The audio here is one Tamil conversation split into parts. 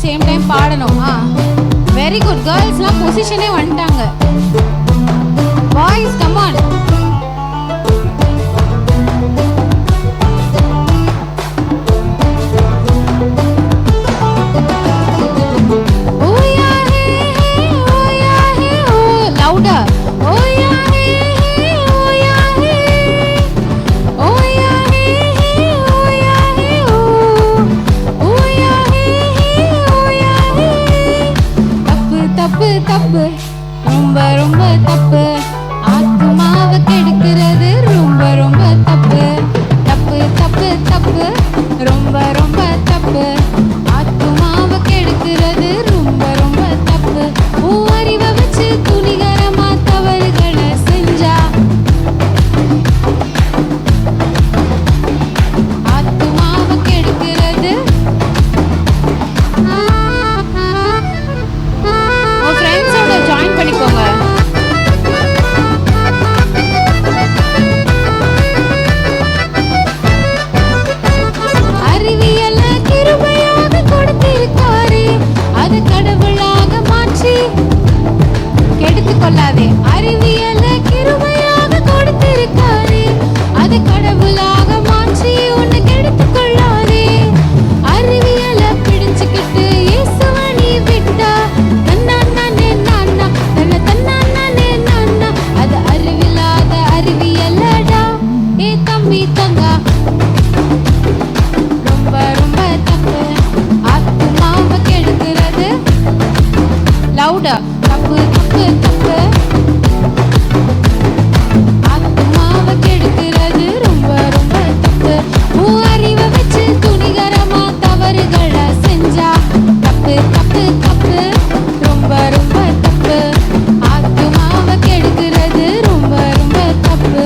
சேம் டைம் பாடணும். Very good. கேர்ள்ஸ்லாம் பொசிஷனே வந்துட்டாங்க. Boys come on. லவுடர். தப்பு தப்பு ரொம்ப ரொம்ப தப்பு. ஆத்மாவை கெடுக்கிறது ரொம்ப ரொம்ப தப்பு. தப்பு தப்பு தப்பு ரொம்ப ரொம்ப தப்பு. ஆத்மாவை கெடுக்கிறது ரொம்ப ரொம்ப தப்பு. அறிவை வச்சு துணிகரமா தவறுகளை செஞ்சா ஆத்மாவை கெடுக்கிறது. ஜாயின் பண்ணிக்கோங்க. அறிவியல கிருபையாக கொடுத்திருக்காரு, அது கடவுளாக மாற்றி கெடுத்து கொள்ளாதே. அறிவியல கிருபையாக கொடுத்திருக்காரு, அது கடவுளாக மாற்றி உன்னை கெடுத்து கொள்ளாதே. அறிவியல பிடிச்சுக்கிட்டு இயேசுவை நீ விட்டா அது அறிவில்லாத அறிவியலடா. ஏ தம்பி தங்கா ரொம்ப ரொம்ப தப்பு. ஆத்மாவை கெடுக்கிறது லவுடா. தப்பு தப்பு தப்பு. ஆத்மாவை கெடுக்கிறது ரொம்ப ரொம்ப தப்பு. அறிவை வச்சு துணிகரமா தவறுகளை செஞ்சா தப்பு தப்பு தப்பு ரொம்ப ரொம்ப தப்பு. ஆத்மாவை கெடுக்கிறது ரொம்ப ரொம்ப தப்பு.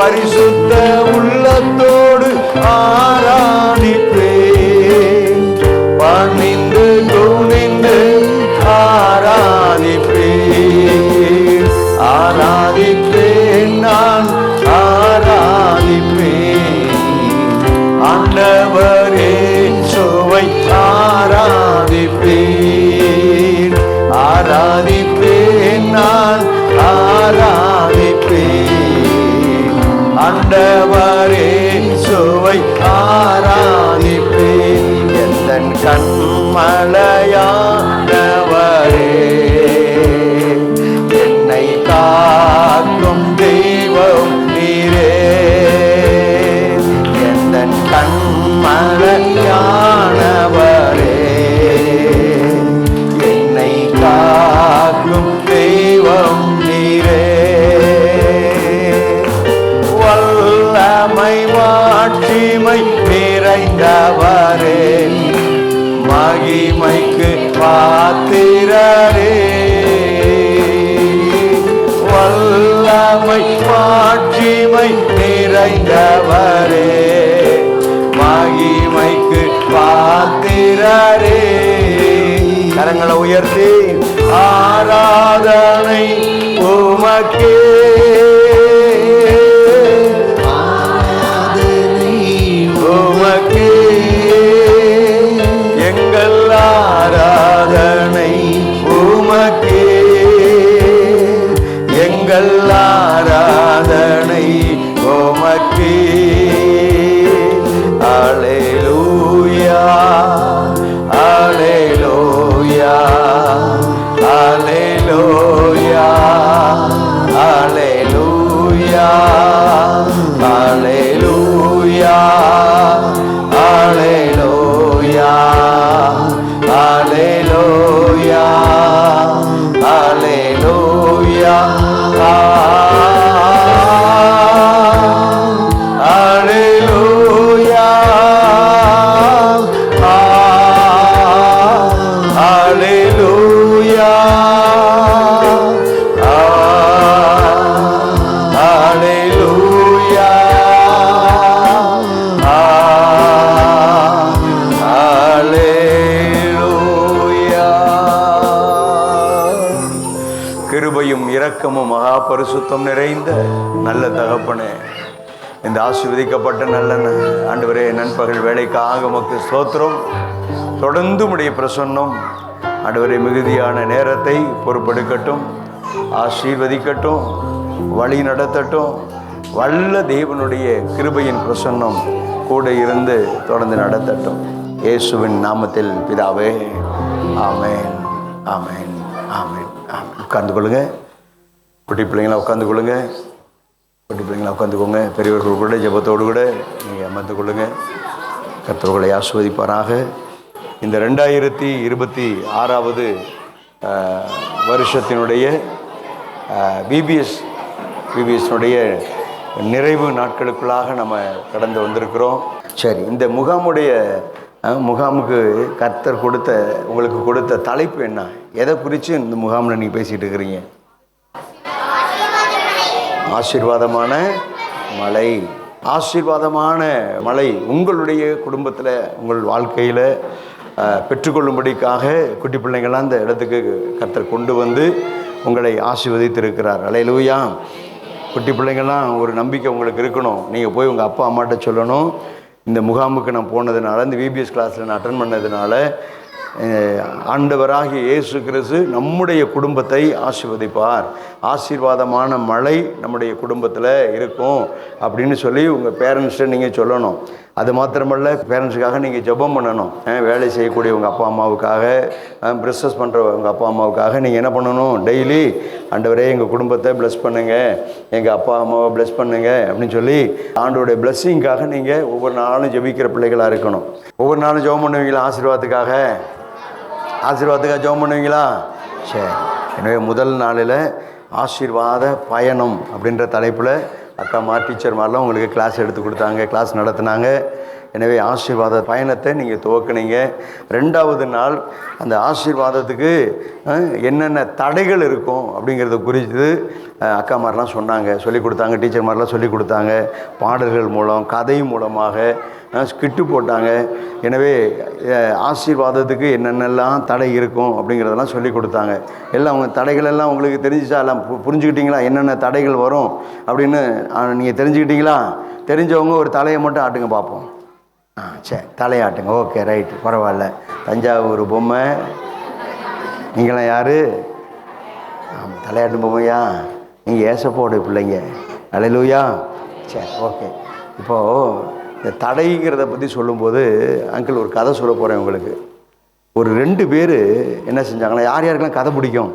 பரிசுத்த உள்ளத்தோடு ஆராதிப்பேன், பணிந்து துணிந்து ஆராதிப்பேன், ஆராதிப்பேன், நான் ஆராதிப்பேன், ஆண்டவரே சுவை ஆராதிப்பேன், ஆராதிப்பேன், நான் ஆராதிப்பேன், ஆண்டவரே சுவை ஆராதிப்பேன், எந்தன் கண்மலையானவரே, என்னை காக்கும் தெய்வம் நீரே, எந்தன் கண்மலையானவரே, என்னை காக்கும் தெய்வம் நீரே, வல்லமை மாட்சிமை நிறைந்தவரே, மகிமைக்கு பாத்திரரே, வல்லமை மாட்சிமை நிறைந்தவரே, மகிமைக்கு பாத்திரரே. கரங்களை உயர்த்தி ஆராதனை உமக்கே, உமக்கே எங்கள் ஆராதனை, உமக்கே எங்கள் ஆராதனை, உமக்கே. அல்லேலூயா, அல்லேலூயா, அல்லேலூயா, அல்லேலூயா, அல்லேலூயா, அல்லேலூயா, அல்லேலூயா, அல்லேலூயா, அல்லேலூயா, அல்லேலூயா, அல்லேலூயா, அல்லேலூயா. கிருபையும் இரக்கமும் மகா பரிசுத்தம் நிறைந்த நல்ல தகப்பனே, இந்த ஆசீர்வதிக்கப்பட்ட நல்ல ஆண்டவரே, நண்பகல் வேலைக்காக உமக்கு ஸ்தோத்திரம். தொடர்ந்து உம்முடைய பிரசன்னம் ஆண்டவரே மிகுதியான நேரத்தை பொறுப்பெடுக்கட்டும், ஆசீர்வதிக்கட்டும், வழி நடத்தட்டும். வல்ல தேவனுடைய கிருபையின் பிரசன்னம் கூட இருந்து தொடர்ந்து நடத்தட்டும். இயேசுவின் நாமத்தில் பிதாவே, ஆமென், ஆமென், ஆமென், ஆமென். உட்கார்ந்து கொள்ளுங்க. குட்டி பிள்ளைங்களா உட்கார்ந்து கொள்ளுங்க. குட்டி பிள்ளைங்களா உட்காந்துக்கோங்க. பெரியவர்கள் கூட ஜெபத்தோடு கூட நீங்கள் அமர்ந்து கொள்ளுங்க. கர்த்தர்களை ஆசீர்வதிப்பாராக. இந்த 2026 வருஷத்தினுடைய பிபிஎஸ்னுடைய நிறைவு நாட்களுக்குள்ளாக நம்ம கடந்து வந்திருக்கிறோம். சரி, இந்த முகாமுக்கு கர்த்தர் உங்களுக்கு கொடுத்த தலைப்பு என்ன? எதை குறித்து இந்த முகாமில் நீங்கள் பேசிகிட்டு இருக்கிறீங்க? ஆசீர்வாதமான மழை. ஆசீர்வாதமான மழை உங்களுடைய குடும்பத்தில், உங்கள் வாழ்க்கையில் பெற்றுக்கொள்ளும்படிக்காக குட்டி பிள்ளைங்களாம் இந்த இடத்துக்கு கர்த்தர் கொண்டு வந்து உங்களை ஆசீர்வதித்திருக்கிறார். அல்லேலூயா. குட்டி பிள்ளைங்கள்லாம் ஒரு நம்பிக்கை உங்களுக்கு இருக்கணும். நீங்கள் போய் உங்கள் அப்பா அம்மாட்ட சொல்லணும், இந்த முகாமுக்கு நான் போனதுனால, இந்த விபிஎஸ் கிளாஸில் நான் அட்டன் பண்ணதுனால ஆண்டவராகிய இயேசு கிறிஸ்து நம்முடைய குடும்பத்தை ஆசீர்வதிப்பார், ஆசீர்வாதமான மழை நம்முடைய குடும்பத்தில் இருக்கும் அப்படின்னு சொல்லி உங்கள் பேரண்ட்ஸ்ட்டை நீங்கள் சொல்லணும். அது மாத்திரமல்ல, பேரண்ட்ஸுக்காக நீங்கள் ஜெபம் பண்ணணும். வேலை செய்யக்கூடிய உங்கள் அப்பா அம்மாவுக்காக, பிஸ்னஸ் பண்ணுற உங்கள் அப்பா அம்மாவுக்காக நீங்கள் என்ன பண்ணணும்? டெய்லி ஆண்டவரே எங்கள் குடும்பத்தை ப்ளஸ் பண்ணுங்கள், எங்கள் அப்பா அம்மாவை ப்ளஸ் பண்ணுங்கள் அப்படின்னு சொல்லி ஆண்டோடைய பிளஸ்ஸிங்காக நீங்கள் ஒவ்வொரு நாளும் ஜெபிக்கிற பிள்ளைகளாக இருக்கணும். ஒவ்வொரு நாளும் ஜெபம் பண்ணுவீங்களா? ஆசீர்வாதத்துக்காக ஜெபம் பண்ணுவீங்களா? சரி. எனவே முதல் நாளில் ஆசீர்வாத பயணம் அப்படின்ற தலைப்பில் அக்கா டீச்சர் மாதிரிலாம் உங்களுக்கு கிளாஸ் எடுத்து கொடுத்தாங்க, கிளாஸ் நடத்தினாங்க. எனவே ஆசீர்வாத பயணத்தை நீங்கள் துவக்குனீங்க. 2வது நாள் அந்த ஆசீர்வாதத்துக்கு என்னென்ன தடைகள் இருக்கும் அப்படிங்கிறத குறித்து அக்காமாரெலாம் சொன்னாங்க, சொல்லிக் கொடுத்தாங்க, டீச்சர்மாரெலாம் சொல்லிக் கொடுத்தாங்க. பாடல்கள் மூலம், கதை மூலமாக ஸ்கிட்டு போட்டாங்க. எனவே ஆசீர்வாதத்துக்கு என்னென்னலாம் தடை இருக்கும் அப்படிங்கிறதெல்லாம் சொல்லிக் கொடுத்தாங்க. எல்லாம் அவங்க தடைகள் எல்லாம் உங்களுக்கு தெரிஞ்சிச்சா? எல்லாம் புரிஞ்சுக்கிட்டீங்களா? என்னென்ன தடைகள் வரும் அப்படின்னு நீங்கள் தெரிஞ்சுக்கிட்டீங்களா? தெரிஞ்சவங்க ஒரு தலையை மட்டும் ஆட்டுங்க பார்ப்போம். சரி, தலையாட்டுங்க. ஓகே, ரைட்டு, பரவாயில்ல. தஞ்சாவூர் பொம்மை. நீங்களாம் யார்? ஆமாம், தலையாட்டு பொம்மையா? நீங்கள் ஏசப்போட பிள்ளைங்க. அல்லேலூயா. சரி, ஓகே. இப்போது இந்த தடைங்கிறத பற்றி சொல்லும்போது அங்கிள் ஒரு கதை சொல்ல போகிறேன் உங்களுக்கு. ஒரு 2 பேர் என்ன செஞ்சாங்கன்னா, யார் யாருக்கெல்லாம் கதை பிடிக்கும்?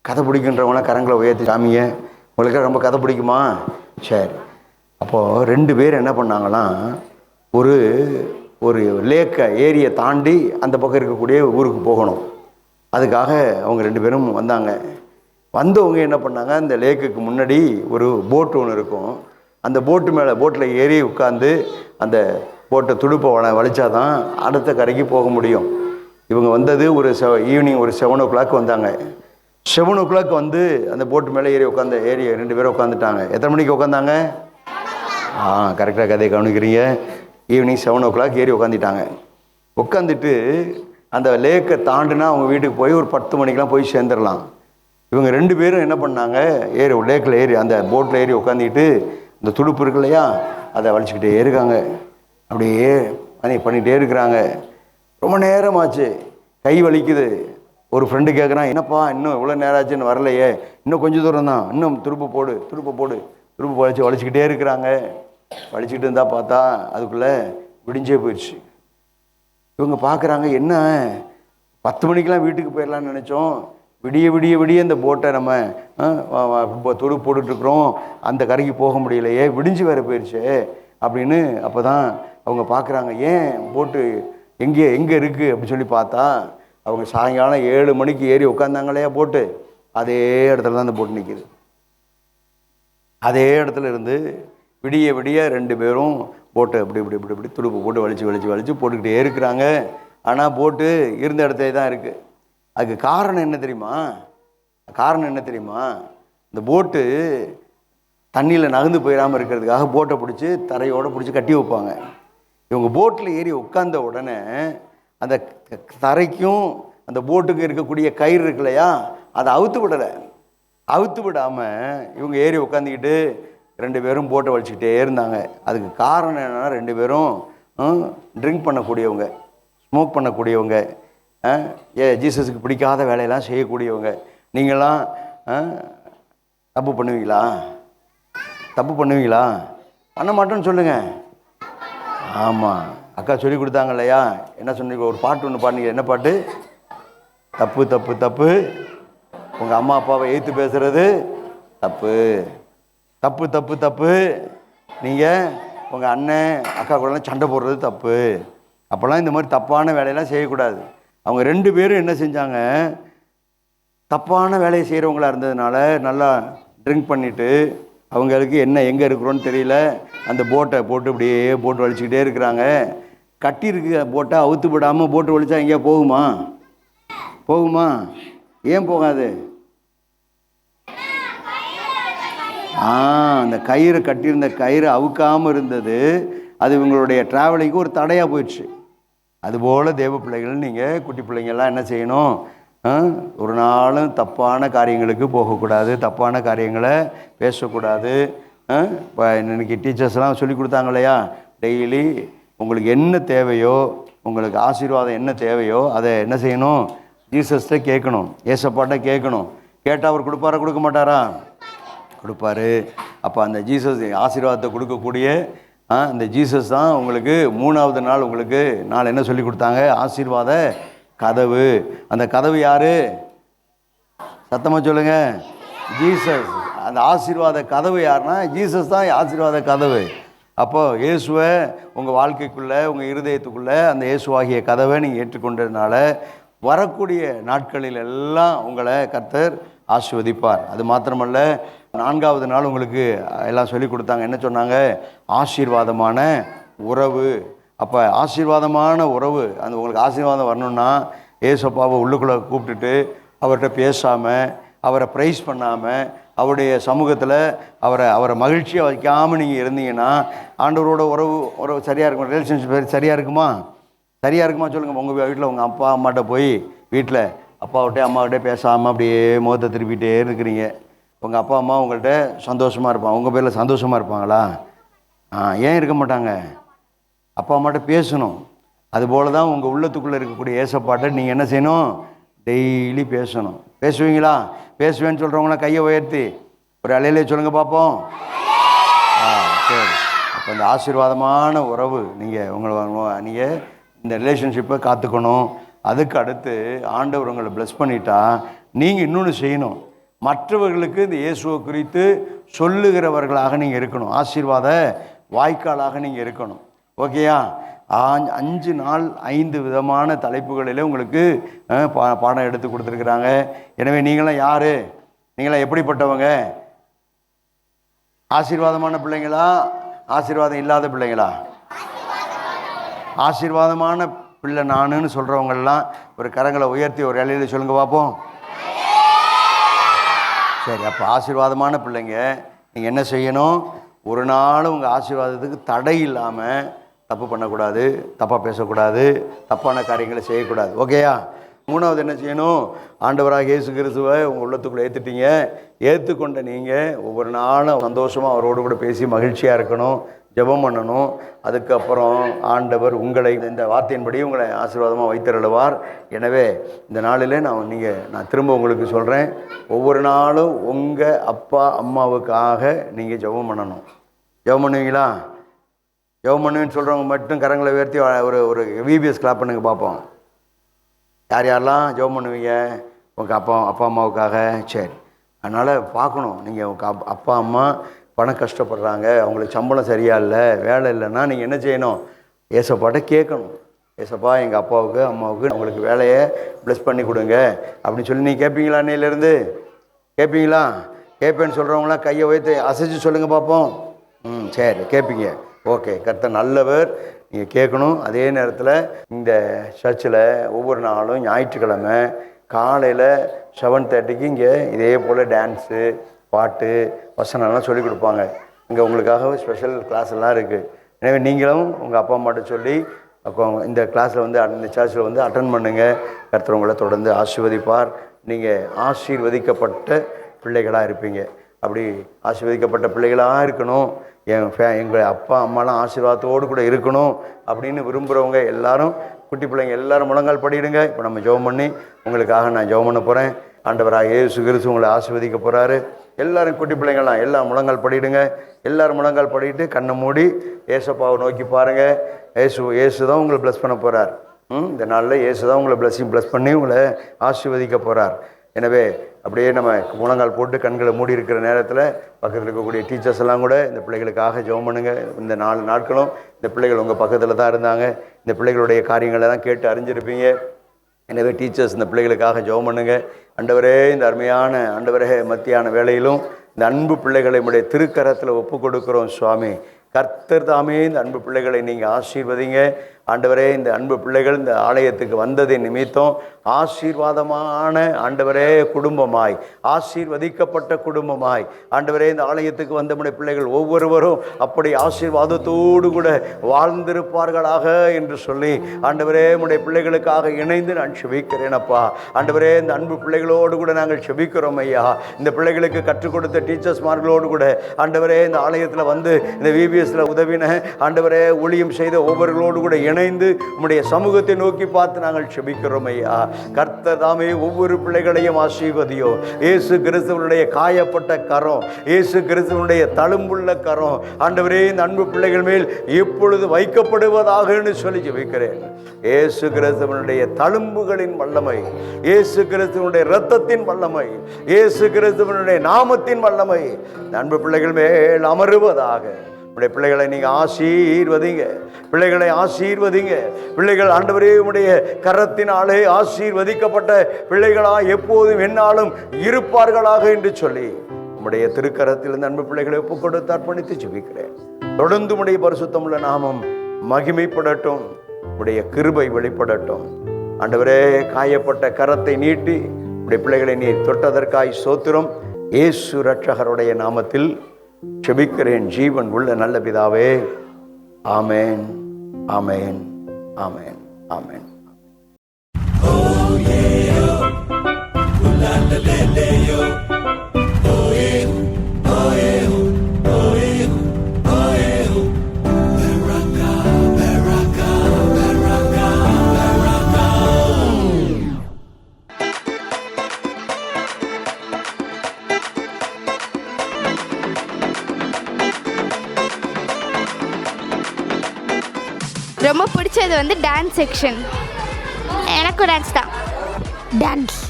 கதை பிடிக்குன்றவங்களாம் கரங்களை உயர்த்தி காமிங்க. உங்களுக்கு ரொம்ப கதை பிடிக்குமா? சரி. அப்போது 2 பேர் என்ன பண்ணாங்கன்னா, ஒரு லேக்கை ஏரியை தாண்டி அந்த பக்கம் இருக்கக்கூடிய ஊருக்கு போகணும். அதுக்காக அவங்க 2 பேரும் வந்தாங்க. வந்தவங்க என்ன பண்ணாங்க, அந்த லேக்குக்கு முன்னாடி ஒரு போட்டு ஒன்று இருக்கும். அந்த போட்டில் ஏறி உட்காந்து அந்த போட்டை துடுப்பை வலிச்சாதான் அடுத்த கரைக்கு போக முடியும். இவங்க வந்தது ஈவினிங் ஒரு 7 o'clock வந்தாங்க. 7 o'clock வந்து அந்த போட்டு மேலே ஏறி 2 பேரும் உட்காந்துட்டாங்க. எத்தனை மணிக்கு உட்காந்தாங்க? கரெக்டாக கதையை கவனிக்கிறீங்க. ஈவினிங் 7 o'clock ஏறி உட்காந்துட்டாங்க. உட்காந்துட்டு அந்த லேக்கை தாண்டினா அவங்க வீட்டுக்கு போய் ஒரு 10 மணிக்கெலாம் போய் சேர்ந்துடலாம். இவங்க 2 பேரும் என்ன பண்ணாங்க, லேக்கில் ஏறி அந்த போட்டில் ஏறி உட்காந்துக்கிட்டு இந்த துடுப்பு இருக்கு இல்லையா, அதை வலிச்சுக்கிட்டே இருக்காங்க. அப்படியே பண்ணிகிட்டே இருக்கிறாங்க. ரொம்ப நேரமாச்சு, கை வலிக்குது. ஒரு ஃப்ரெண்டு கேட்குறான், என்னப்பா இன்னும் இவ்வளோ நேரம் ஆச்சுன்னு வரலையே, இன்னும் கொஞ்சம் தூரம் தான், இன்னும் துடுப்பு போடு வலிச்சுக்கிட்டே இருக்கிறாங்க. வலிச்சுக்கிட்டு இருந்தால் பார்த்தா அதுக்குள்ளே விடிஞ்சே போயிடுச்சு. இவங்க பார்க்குறாங்க, என்ன 10 மணிக்கெலாம் வீட்டுக்கு போயிடலான்னு நினச்சோம், விடிய இந்த போட்டை நம்ம துடுப்பு போட்டுட்ருக்குறோம், அந்த கரைக்கு போக முடியலையே, விடிஞ்சு வேறு போயிடுச்சு அப்படின்னு. அப்போ தான் அவங்க பார்க்குறாங்க, ஏன் போட்டு எங்கே இருக்குது அப்படின்னு சொல்லி பார்த்தா, அவங்க சாயங்காலம் 7 மணிக்கு ஏறி உட்காந்தாங்களையா போட்டு, அதே இடத்துல தான் அந்த போட்டு நிற்கிது. அதே இடத்துல இருந்து விடிய 2 பேரும் போட்டு இப்படி துடுப்பு போட்டு வலிச்சு போட்டுக்கிட்டே இருக்கிறாங்க. ஆனால் போட்டு இருந்த இடத்துல தான் இருக்குது. அதுக்கு காரணம் என்ன தெரியுமா? இந்த போட்டு தண்ணியில் நகர்ந்து போயிடாமல் இருக்கிறதுக்காக போட்டை பிடிச்சி தரையோடு பிடிச்சி கட்டி வைப்பாங்க. இவங்க போட்டில் ஏறி உட்கார்ந்த உடனே அந்த தரைக்கும் அந்த போட்டுக்கு இருக்கக்கூடிய கயிறு இருக்கு இல்லையா, அதை அவுத்து விடாமல் இவங்க ஏறி உட்காந்துக்கிட்டு 2 பேரும் போட்டை வலிச்சுக்கிட்டே இருந்தாங்க. அதுக்கு காரணம் என்னென்னா, 2 பேரும் ட்ரிங்க் பண்ணக்கூடியவங்க, ஸ்மோக் பண்ணக்கூடியவங்க, ஜீசஸுக்கு பிடிக்காத வேலையெல்லாம் செய்யக்கூடியவங்க. நீங்களாம் தப்பு பண்ணுவீங்களா? பண்ண மாட்டோன்னு சொல்லுங்கள். ஆமாம், அக்கா சொல்லி கொடுத்தாங்க இல்லையா, என்ன சொன்னீங்க, ஒரு பாட்டு ஒன்று பாடுனீங்க. என்ன பாட்டு? தப்பு தப்பு தப்பு, உங்கள் அம்மா அப்பாவை எதிர்த்து பேசுகிறது தப்பு. தப்பு தப்பு தப்பு, நீங்கள் உங்கள் அண்ணன் அக்கா கூடலாம் சண்டை போடுறது தப்பு. அப்போல்லாம் இந்த மாதிரி தப்பான வேலையெல்லாம் செய்யக்கூடாது. அவங்க 2 பேரும் என்ன செஞ்சாங்க, தப்பான வேலையை செய்கிறவங்களா இருந்ததுனால நல்லா ட்ரிங்க் பண்ணிவிட்டு அவங்களுக்கு எங்கே இருக்கிறோன்னு தெரியல, அந்த போட்டை போட்டு இப்படியே போட்டு வலிச்சுக்கிட்டே இருக்கிறாங்க. கட்டியிருக்க போட்டை அவுத்து விடாமல் போட்டு வலிச்சா எங்கேயா போகுமா? ஏன் போகாது? அந்த கயிறு கட்டியிருந்த கயிறு அவுக்காமல் இருந்தது. அது இவங்களுடைய ட்ராவலிங்க்கு ஒரு தடையாக போயிடுச்சு. அதுபோல் தேவ பிள்ளைகள், நீங்கள் குட்டி பிள்ளைங்கள்லாம் என்ன செய்யணும், ஒரு நாளும் தப்பான காரியங்களுக்கு போகக்கூடாது, தப்பான காரியங்களை பேசக்கூடாது. இப்போ இன்னைக்கு டீச்சர்ஸ்லாம் சொல்லி கொடுத்தாங்க இல்லையா, டெய்லி உங்களுக்கு என்ன தேவையோ, உங்களுக்கு ஆசீர்வாதம் என்ன தேவையோ அதை என்ன செய்யணும், ஜீசஸ்கிட்ட கேட்கணும், ஏசப்பாட்ட கேட்கணும். கேட்டால் அவர் கொடுப்பாரா கொடுக்க மாட்டாரா? கொடுப்பாரு. அப்போ அந்த ஜீசஸ் ஆசீர்வாதத்தை கொடுக்கக்கூடிய அந்த ஜீசஸ் தான் உங்களுக்கு 3வது நாள் உங்களுக்கு என்ன சொல்லி கொடுத்தாங்க, ஆசீர்வாத கதவு. அந்த கதவு யாரு? சத்தமாக சொல்லுங்க, ஜீசஸ். அந்த ஆசீர்வாத கதவு யாருன்னா ஜீசஸ் தான் ஆசீர்வாத கதவு. அப்போது இயேசுவை உங்கள் வாழ்க்கைக்குள்ளே, உங்கள் இருதயத்துக்குள்ளே அந்த இயேசுவாகிய கதவை நீங்கள் ஏற்றுக்கொண்டதுனால வரக்கூடிய நாட்களில் எல்லாம் உங்களை கர்த்தர் ஆசீர்வதிப்பார். அது மாத்திரமல்ல, 4வது நாள் உங்களுக்கு எல்லாம் சொல்லி கொடுத்தாங்க. என்ன சொன்னாங்க? ஆசீர்வாதமான உறவு. அப்போ ஆசீர்வாதமான உறவு, அந்த உங்களுக்கு ஆசீர்வாதம் வரணுன்னா ஏசப்பாவை உள்ளுக்குள்ளே கூப்பிட்டுட்டு அவர்கிட்ட பேசாமல் அவரை ப்ரைஸ் பண்ணாமல், அவருடைய சமூகத்தில் அவரை மகிழ்ச்சியாக வைக்காமல் நீங்கள் இருந்தீங்கன்னா ஆண்டவரோட உறவு சரியாக இருக்கும். ரிலேஷன்ஷிப் சரியாக இருக்குமா? சரியாக இருக்குமா சொல்லுங்கள். உங்கள் வீட்டில் உங்கள் அப்பா அம்மாட்ட போய் வீட்டில் அப்பாவிட்டே அம்மாவிட்டே பேசாமல் அப்படியே முகத்தை திருப்பிகிட்டே இருக்கிறீங்க. உங்கள் அப்பா அம்மா உங்கள்கிட்ட சந்தோஷமாக இருப்பாங்க, உங்கள் பேரில் சந்தோஷமாக இருப்பாங்களா? ஏன் இருக்க மாட்டாங்க? அப்பா அம்மாட்ட பேசணும். அதுபோல் தான் உங்கள் உள்ளத்துக்குள்ளே இருக்கக்கூடிய ஏசப்பாட்டை நீங்கள் என்ன செய்யணும்? டெய்லி பேசணும். பேசுவீங்களா? பேசுவேன்னு சொல்கிறவங்களாம் கையை உயர்த்தி ஒரு அலையிலே சொல்லுங்கள் பார்ப்போம். சரி. அப்போ இந்த ஆசீர்வாதமான உறவு நீங்கள் இந்த ரிலேஷன்ஷிப்பை காத்துக்கணும். அதுக்கு அடுத்து ஆண்டவர் உங்களை ப்ளஸ் பண்ணிட்டா நீங்கள் இன்னொன்று செய்யணும். மற்றவர்களுக்கு இந்த இயேசுவை குறித்து சொல்லுகிறவர்களாக நீங்கள் இருக்கணும். ஆசீர்வாத வாய்க்காலாக நீங்கள் இருக்கணும். ஓகேயா? 5 நாள் 5 விதமான தலைப்புகளிலே உங்களுக்கு பாடம் எடுத்து கொடுத்துருக்குறாங்க. எனவே நீங்களாம் யார்? நீங்களாம் எப்படிப்பட்டவங்க? ஆசீர்வாதமான பிள்ளைங்களா? ஆசீர்வாதம் இல்லாத பிள்ளைங்களா? ஆசீர்வாதமான பிள்ளை நானுன்னு சொல்கிறவங்கெல்லாம் ஒரு கரங்களை உயர்த்தி ஒரு இலையில சொல்லுங்க பார்ப்போம். சரி. அப்போ ஆசீர்வாதமான பிள்ளைங்க நீங்கள் என்ன செய்யணும்? ஒரு நாள் உங்கள் ஆசீர்வாதத்துக்கு தடை இல்லாமல் தப்பு பண்ணக்கூடாது, தப்பாக பேசக்கூடாது, தப்பான காரியங்களை செய்யக்கூடாது. ஓகேயா? 3வது என்ன செய்யணும்? ஆண்டவராக இயேசு கிறிஸ்துவை உங்கள் உள்ளத்துக்குள்ளே ஏற்றுட்டீங்க. ஏற்றுக்கொண்ட நீங்கள் ஒவ்வொரு நாளும் சந்தோஷமாக அவரோடு கூட பேசி மகிழ்ச்சியாக இருக்கணும், ஜெபம் பண்ணணும். அதுக்கப்புறம் ஆண்டவர் உங்களை இந்த வார்த்தையின்படி உங்களை ஆசீர்வாதமாக வைத்திருவார். எனவே இந்த நாளில் நான் திரும்ப உங்களுக்கு சொல்கிறேன், ஒவ்வொரு நாளும் உங்கள் அப்பா அம்மாவுக்காக நீங்கள் ஜெபம் பண்ணணும். ஜெபம் பண்ணுவீங்களா? ஜெபம் பண்ணுவேன்னு சொல்கிறவங்க மட்டும் கரங்களை உயர்த்தி ஒரு விபிஎஸ் கிளாப் பண்ணுங்க பார்ப்போம். யார் யாரெல்லாம் ஜெபம் பண்ணுவீங்க உங்கள் அப்பா அம்மாவுக்காக? சரி. அதனால் பார்க்கணும், நீங்கள் உங்கள் அப்பா அம்மா பணம் கஷ்டப்படுறாங்க, அவங்களுக்கு சம்பளம் சரியா இல்லை, வேலை இல்லைன்னா நீங்கள் என்ன செய்யணும்? ஏசப்பாட்ட கேட்கணும். ஏசப்பா எங்கள் அப்பாவுக்கு அம்மாவுக்கு அவங்களுக்கு வேலையை ப்ளஸ் பண்ணி கொடுங்க அப்படின்னு சொல்லி நீங்கள் கேட்பீங்களா? அன்னையிலேருந்து கேட்பீங்களா? கேட்பேன்னு சொல்கிறவங்களாம் கையை வைத்து அசைச்சு சொல்லுங்கள் பார்ப்போம். சரி, கேட்பீங்க. ஓகே. கர்த்தர் நல்லவர். நீங்கள் கேட்கணும். அதே நேரத்தில் இந்த சர்ச்சில் ஒவ்வொரு நாளும் ஞாயிற்றுக்கிழமை காலையில் 7:30க்கு இங்கே இதே போல் டான்ஸு, பாட்டு, வசனம்லாம் சொல்லிக் கொடுப்பாங்க. இங்கே உங்களுக்காக ஸ்பெஷல் கிளாஸ் எல்லாம் இருக்குது. எனவே நீங்களும் உங்கள் அப்பா அம்மாட்ட சொல்லி அப்போ இந்த கிளாஸில் இந்த சர்ச்சில் அட்டன் பண்ணுங்கள். கர்த்தர் உங்களை தொடர்ந்து ஆசீர்வதிப்பார். நீங்கள் ஆசீர்வதிக்கப்பட்ட பிள்ளைகளாக இருப்பீங்க. அப்படி ஆசீர்வதிக்கப்பட்ட பிள்ளைகளாக இருக்கணும். எங்கள் அப்பா அம்மாலாம் ஆசீர்வாதத்தோடு கூட இருக்கணும் அப்படின்னு விரும்புகிறவங்க எல்லாரும், குட்டி பிள்ளைங்க எல்லாரும் முழங்கால் படிடுங்க. இப்போ நம்ம ஜெபம் பண்ணி உங்களுக்காக நான் ஜெபம் பண்ண போகிறேன். ஆண்டவராக இயேசு கிறிஸ்து உங்களை ஆசீர்வதிக்க போகிறாரு. எல்லாரும் குட்டி பிள்ளைங்களாம் எல்லாம் முழங்கால் படிடுங்க. எல்லாரும் முழங்கால் படிட்டு கண்ணை மூடி ஏசப்பாவை நோக்கி பாருங்கள். இயேசு தான் உங்களை ப்ளஸ் பண்ண போகிறார். இந்த நாளில் இயேசு தான் உங்களை ப்ளஸ் பண்ணி உங்களை ஆசீர்வதிக்க போகிறார். எனவே அப்படியே நம்ம முழங்கால் போட்டு கண்களை மூடி இருக்கிற நேரத்தில் பக்கத்தில் இருக்கக்கூடிய டீச்சர்ஸ் எல்லாம் கூட இந்த பிள்ளைகளுக்காக ஜெபம் பண்ணுங்கள். இந்த 4 நாட்களும் இந்த பிள்ளைகள் உங்கள் பக்கத்தில் தான் இருந்தாங்க. இந்த பிள்ளைகளுடைய காரியங்களை தான் கேட்டு அறிஞ்சிருப்பீங்க. எனவே டீச்சர்ஸ் இந்த பிள்ளைகளுக்காக ஜெபம் பண்ணுங்கள். ஆண்டவரே, இந்த அருமையான ஆண்டவரே மத்தியான வேளையிலும் இந்த அன்பு பிள்ளைகளை நம்முடைய திருக்கரத்தில் ஒப்பு கொடுக்குறோம் சுவாமி. கர்த்தர் தாமே இந்த அன்பு பிள்ளைகளை நீங்கள் ஆசீர்வதிங்க. ஆண்டவரே, இந்த அன்பு பிள்ளைகள் இந்த ஆலயத்துக்கு வந்ததின் நிமித்தம் ஆசீர்வாதமான ஆண்டவரே குடும்பமாய், ஆசீர்வதிக்கப்பட்ட குடும்பமாய் ஆண்டவரே இந்த ஆலயத்துக்கு வந்த நம்முடைய பிள்ளைகள் ஒவ்வொருவரும் அப்படி ஆசீர்வாதத்தோடு கூட வாழ்ந்திருப்பார்களாக என்று சொல்லி ஆண்டவரே நம்முடைய பிள்ளைகளுக்காக இணைந்து நான் செபிக்கிறேன் அப்பா. ஆண்டவரே, இந்த அன்பு பிள்ளைகளோடு கூட நாங்கள் செபிக்கிறோம் ஐயா. இந்த பிள்ளைகளுக்கு கற்றுக் கொடுத்த டீச்சர்ஸ்மார்களோடு கூட ஆண்டவரே இந்த ஆலயத்தில் இந்த விபிஎஸ்ல உதவின ஆண்டவரே ஊழியம் செய்த ஒவ்வொருவரோடு கூட இணைந்து உம்முடைய சமூகத்தை நோக்கி பார்த்து நாங்கள் செபிக்கிறோம் ஐயா. கர்த்தர் தாமே ஒவ்வொரு பிள்ளைகளையும் ஆசீர்வதியோ. இயேசு கிறிஸ்துவனுடைய காயப்பட்ட கரம், இயேசு கிறிஸ்துவனுடைய தழும்புள்ள கரம் ஆண்டவரே இந்த அன்பு பிள்ளைகள் மேல் எப்பொழுது வைக்கப்படுவதாக சொல்லி ஜெபிக்கிறேன். இயேசு கிறிஸ்துவனுடைய தழும்புகளின் வல்லமை, இயேசு கிறிஸ்துவனுடைய இரத்தத்தின் வல்லமை, இயேசு கிறிஸ்துவனுடைய நாமத்தின் வல்லமை அன்பு பிள்ளைகள் மேல் அமருவதாக. உடைய பிள்ளைகளை நீங்கள் ஆசீர்வதிங்க. பிள்ளைகளை ஆசீர்வதிங்க. பிள்ளைகள் ஆண்டவரே உடைய கரத்தினாலே ஆசீர்வதிக்கப்பட்ட பிள்ளைகளாக எப்போதும் என்னாலும் இருப்பார்களாக என்று சொல்லி உம்முடைய திருக்கரத்தில் அன்பு பிள்ளைகளை ஒப்புக் கொடுத்து அர்ப்பணித்து ஜெபிக்கிறேன். தொடர்ந்து உடைய பரிசுத்தமுள்ள நாமம் மகிமைப்படட்டும், உடைய கிருபை வெளிப்படட்டும். ஆண்டவரே, காயப்பட்ட கரத்தை நீட்டி உடைய பிள்ளைகளை நீர் தொட்டதற்காய் ஸ்தோத்திரம். இயேசு இரட்சகருடைய நாமத்தில் செபிக்கிறேன் ஜீவன் உள்ள நல்ல பிதாவே. ஆமேன், ஆமேன், ஆமேன், ஆமேன். ரொம்ப பிடிச்சது வந்து டான்ஸ் செக்ஷன். எனக்கும் டான்ஸ் தான். டான்ஸ்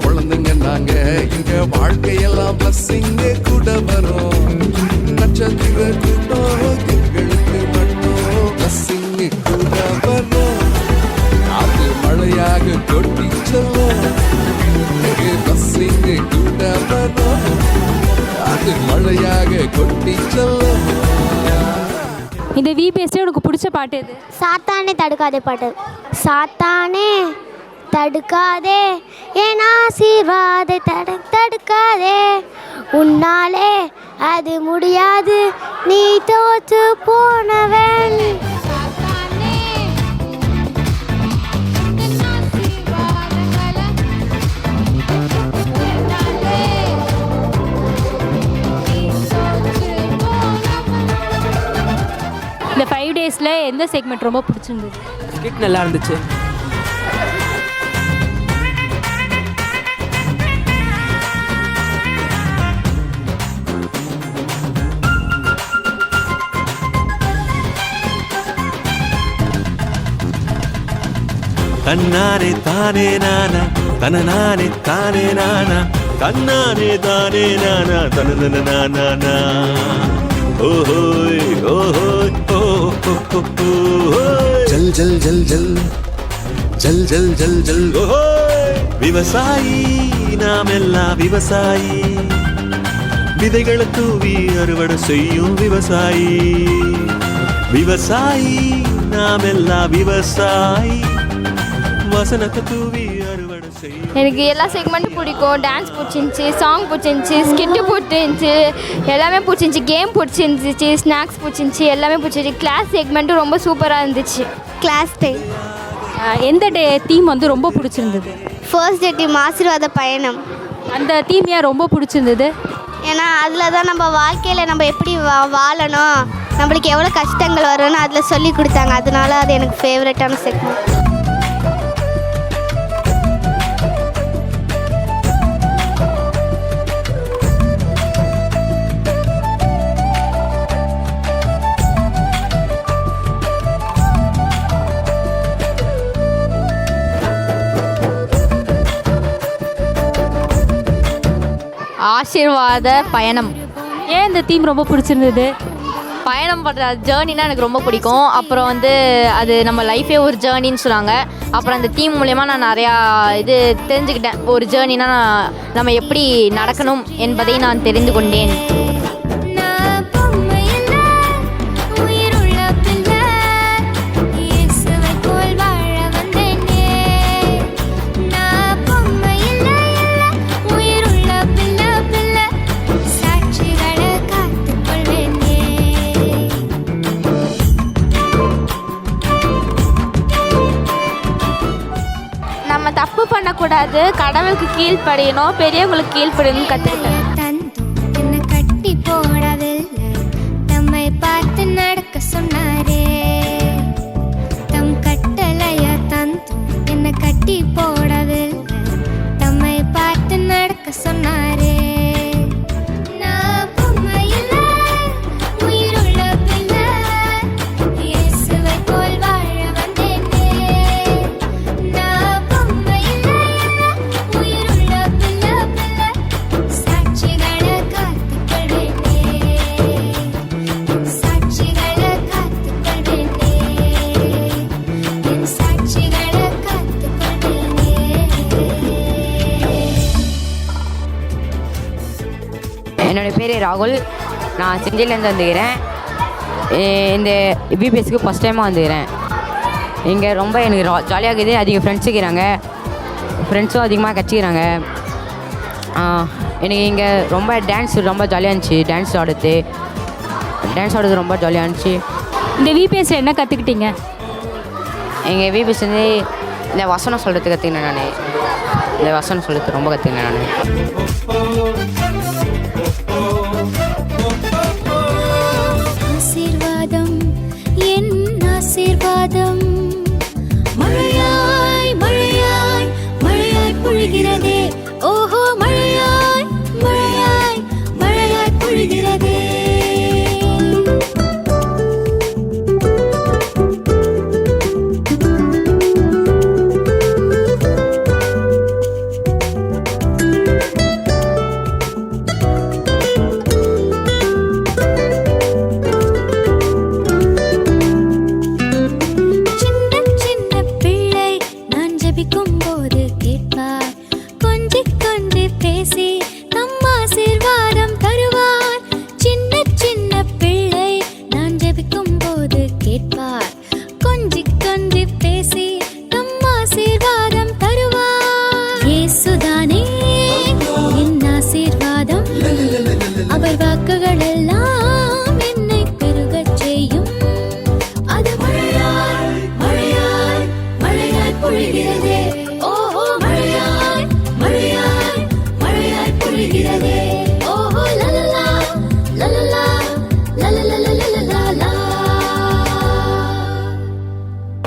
குழந்தைங்க நாங்க இங்க வாழ்க்கையெல்லாம் பிளஸ்ஸிங்க கூட வரும். நட்சத்திர கூட்டம் எங்களுக்கு மட்டும் பிளஸ்ஸிங்க கூட வரும். அது மழையாக கொட்டி செல்லும். பிளஸ்ஸிங்க கூட வரும். அது மழையாக கொட்டி செல்லும். இந்த விபிஎஸ்ல உனக்கு பிடிச்ச பாட்டு எது? சாத்தானே தடுக்காதே பாட்டு. சாத்தானே தடுக்காதே என் ஆசீர்வாதை தடுக்காதே, உன்னாலே அது முடியாது, நீ தோற்று போனவன். இந்த 5 daysல எந்த செக்மெண்ட் ரொம்ப பிடிச்சிருந்தது? ஸ்கிட் நல்லா இருந்துச்சு. தன்னானே தானே நானா தனநானே தானே நானா தன்னானே தானே நானா தனதன நானா ஓஹோய் ஓஹோய் ஓஹோய் ஜல் ஜல் ஜல் ஜல் ஜல் ஜல் ஜல் ஜல் ஓஹோய். விவசாயி நாம் எல்லாம் விவசாயி, விதைகளை தூவி அறுவடை செய்யும் விவசாயி. விவசாயி நாம் எல்லாம் விவசாயி, வசனத்தை தூவி அறுவடை செய்யும். எனக்கு எல்லா செக்மெண்ட்டும் பிடிக்கும். டான்ஸ் பிடிச்சிருந்துச்சி, சாங் பிடிச்சிருந்துச்சி, ஸ்கிட்டு பிடிச்சிருந்துச்சி, எல்லாமே பிடிச்சிருந்துச்சி. கேம் பிடிச்சிருந்துச்சி, ஸ்நாக்ஸ் பிடிச்சிருந்துச்சி, எல்லாமே பிடிச்சிருந்துச்சி. கிளாஸ் செக்மெண்ட்டும் ரொம்ப சூப்பராக இருந்துச்சு. Class time. எந்த தீம் வந்து ரொம்ப பிடிச்சிருந்தது? ஃபர்ஸ்ட் டே டீம் ஆசீர்வாத பயணம். அந்த தீம் ஏன் ரொம்ப பிடிச்சிருந்தது? ஏன்னா அதில் தான் நம்ம வாழ்க்கையில் நம்ம எப்படி வாழணும், நம்மளுக்கு எவ்வளோ கஷ்டங்கள் வரும்னு அதில் சொல்லி கொடுத்தாங்க. அதனால அது எனக்கு ஃபேவரட்டான செக்மெண்ட். ஆசீர்வாத பயணம். ஏன் இந்த தீம் ரொம்ப பிடிச்சிருந்தது? பயணம் பண்ணுற ஜேர்னினா எனக்கு ரொம்ப பிடிக்கும். அப்புறம் வந்து அது நம்ம லைஃபே ஒரு ஜேர்னின்னு சொன்னாங்க. அப்புறம் அந்த தீம் மூலயமா நான் நிறையா இது தெரிஞ்சுக்கிட்டேன். ஒரு ஜேர்னினா நம்ம எப்படி நடக்கணும் என்பதை நான் தெரிந்து கொண்டேன். நம்ம தப்பு பண்ணக்கூடாது, கடவுளுக்கு கீழ்ப்படியணும், பெரியவங்களுக்கு கீழ்ப்படியணும்னு கற்றுக்கிட்டேன். என்னை கட்டி போடவில்லை, நம்மை பார்த்து நடக்க சொன்னாரே. தம் கட்டளைய தந்தும் என்னை கட்டி போடவில்லை, தம்மை பார்த்து நடக்க சொன்னாரே. பேர் ராகுல். நான் செஞ்சிலேருந்து வந்துக்கிறேன். இந்த பிபிஎஸ்க்கு ஃபஸ்ட் டைமாக வந்துக்கிறேன். இங்கே ரொம்ப எனக்கு ஜாலியாக இருக்குது. அதிக ஃப்ரெண்ட்ஸ் இருக்கிறாங்க, ஃப்ரெண்ட்ஸும் அதிகமாக கற்றுக்கிறாங்க. எனக்கு இங்கே ரொம்ப டான்ஸ் ரொம்ப ஜாலியாக இருந்துச்சு. டான்ஸ் ஆடுறது ரொம்ப ஜாலியாக இருந்துச்சு. இந்த விபிஎஸ்ல என்ன கற்றுக்கிட்டீங்க? எங்கள் பிபிஎஸ் வந்து இந்த வசனம் சொல்கிறது கற்றுக்கினேன். நான் இந்த வசனம் சொல்கிறது ரொம்ப கற்றுக்கினேன். நான் ஆசீர்வாதம் என் ஆசீர்வாதம் மழையாய் மழையாய் மழையாய் பொழிகிறதே. ஓஹோ மழையாய் மழையாய் மழையாய் பொழிகிறதே.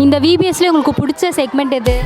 இந்த விபிஎஸ்ல உங்களுக்கு பிடிச்ச செக்மெண்ட் எது?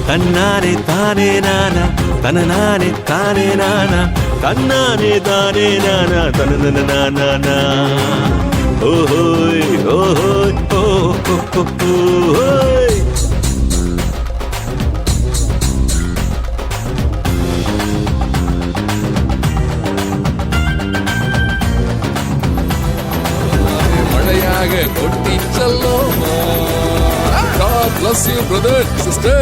தன்னானே தானே நானா தனநானே தானே நானா தன்னானே தானே நானா தனனன நானா ஓஹோய் ஓஹோய் ஓஹோய். மழையாக கொட்டி செல்லோமா. God bless you, brother, sister.